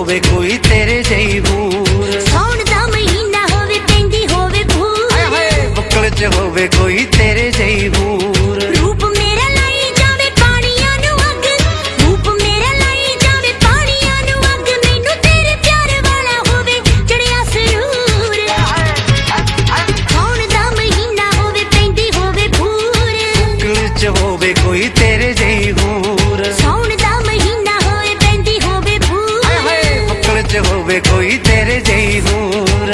ਹੋਵੇ ਕੋਈ ਤੇਰੇ ਜਈ ਹੂਰ। ਸੌਣ ਦਾ ਮਹੀਨਾ ਹੋਵੇ ਪੈਂਦੀ ਹੋਵੇ ਭੂਰ, ਹਾਏ ਹਾਏ ਬੁੱਕਲ ਚ ਹੋਵੇ ਕੋਈ ਤੇਰੇ ਜਈ ਹੂਰ। ਰੂਪ ਮੇਰਾ ਲਾਈ ਜਾਵੇ ਪਾਣੀਆਂ ਨੂੰ ਅੱਗ, ਰੂਪ ਮੇਰਾ ਲਾਈ ਜਾਵੇ ਪਾਣੀਆਂ ਨੂੰ ਅੱਗ, ਮੈਨੂੰ ਤੇਰੇ ਪਿਆਰ ਵਾਲਾ ਹੋਵੇ ਚੜਿਆ ਸਰੂਰ। ਸੌਣ ਦਾ ਮਹੀਨਾ ਹੋਵੇ ਪੈਂਦੀ ਹੋਵੇ ਭੂਰ, ਬੁੱਕਲ ਚ ਹੋਵੇ ਕੋਈ ਤੇਰੇ ਜਈ ਹੂਰ। ਸੌਣ ਦਾ ਮਹੀਨਾ ਹੋਵੇ ਪੈਂਦੀ ਹੋਵੇ ਭੂਰ, ਹਾਏ ਹਾਏ ਬੁੱਕਲ ਚ ਹੋਵੇ ਕੋਈ ਤੇਰੇ ਜਈ ਹੂਰ।